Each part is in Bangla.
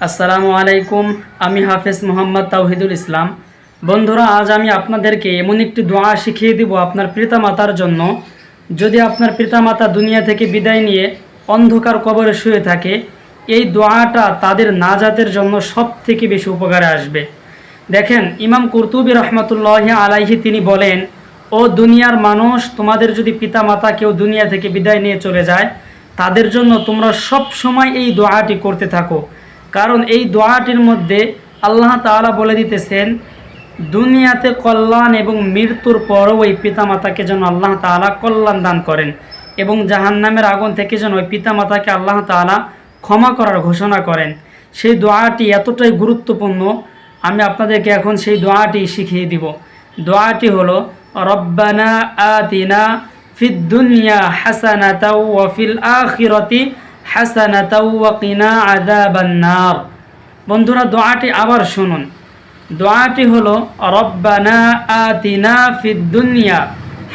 আসসালামু আলাইকুম। আমি হাফেজ মোহাম্মদ তাওহিদুল ইসলাম। বন্ধুরা, আজ আমি আপনাদেরকে এমন একটি দোয়া শিখিয়ে দিব আপনার পিতামাতার জন্য। যদি আপনার পিতামাতা দুনিয়া থেকে বিদায় নিয়ে অন্ধকার কবরে শুয়ে থাকে, এই দোয়াটা তাদের নাজাতের জন্য সব থেকে বেশি উপকারে আসবে। দেখেন, ইমাম কুরতুবী রহমতুল্লাহি আলাইহি তিনি বলেন, ও দুনিয়ার মানুষ, তোমাদের যদি পিতামাতা কেউ দুনিয়া থেকে বিদায় নিয়ে চলে যায়, তাদের জন্য তোমরা সব সময় এই দোয়াটি করতে থাকো। কারণ এই দোয়াটির মধ্যে আল্লাহ তাআলা বলে দিতেছেন, দুনিয়াতে কল্যাণ এবং মৃত্যুর পরও ওই পিতামাতাকে যেন আল্লাহ তাআলা কল্যাণ দান করেন এবং জাহান্নামের আগুন থেকে যেন ওই পিতামাতাকে আল্লাহ তাআলা ক্ষমা করার ঘোষণা করেন। সেই দোয়াটি এতটাই গুরুত্বপূর্ণ, আমি আপনাদেরকে এখন সেই দোয়াটি শিখিয়ে দিব। দোয়াটি হলো, রব্বানা আতিনা ফিদ দুনিয়া হাসানাতাও ওয়া ফিল আখিরাতি হাসানাতাও ওয়া কিনা আযাবান নার। বন্ধুরা, দোয়াটি আবার শুনুন। দোয়াটি হলো, রব্বানা আতিনা ফিদ দুনিয়া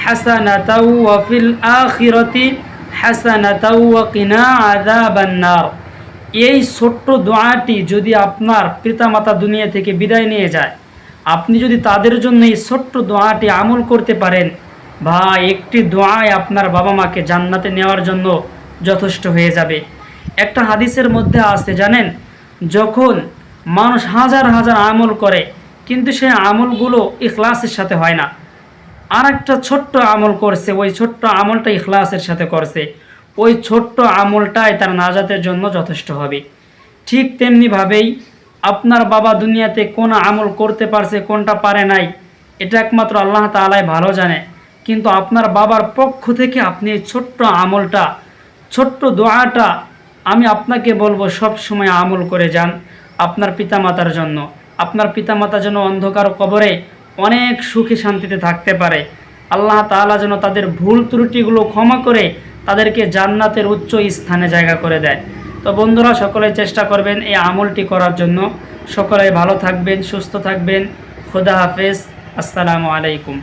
হাসানাতাও ওয়া ফিল আখিরাতি হাসানাতাও ওয়া কিনা আযাবান নার। এই ছোট্ট দোয়াটি যদি আপনার পিতামাতা দুনিয়া থেকে বিদায় নিয়ে যায়, আপনি যদি তাদের জন্য এই ছোট্ট দোয়াটি আমল করতে পারেন, ভাই, একটি দোয়ায় আপনার বাবা মাকে জান্নাতে নেওয়ার জন্য যথেষ্ট হয়ে যাবে। একটা হাদিসের মধ্যে আছে, জানেন, যখন মানুষ হাজার হাজার আমল করে কিন্তু সেই আমলগুলো ইখলাসের সাথে হয় না, আর একটা ছোট্ট আমল করছে, ওই ছোট্ট আমলটা ইখলাসের সাথে করছে, ওই ছোট্ট আমলটাই তার নাজাতের জন্য যথেষ্ট হবে। ঠিক তেমনিভাবেই আপনার বাবা দুনিয়াতে কোন আমল করতে পারছে, কোনটা পারে নাই, এটা একমাত্র আল্লাহ তাআলাই ভালো জানে। কিন্তু আপনার বাবার পক্ষ থেকে আপনি এই ছোট্ট আমলটা, ছোট্ট দোয়াটা আমি আপনাকে বলবো সব সময় আমল করে যান আপনার পিতামাতার জন্য। আপনার পিতামাতা যেন অন্ধকার কবরে অনেক সুখী শান্তিতে থাকতে পারে। আল্লাহ তাআলা যেন তাদের ভুল ত্রুটিগুলো ক্ষমা করে তাদেরকে জান্নাতের উচ্চ স্থানে জায়গা করে দেয়। তো বন্ধুরা, সকলে চেষ্টা করবেন এই আমলটি করার জন্য। সকলে ভালো থাকবেন, সুস্থ থাকবেন। খোদা হাফেজ। আসসালামু আলাইকুম।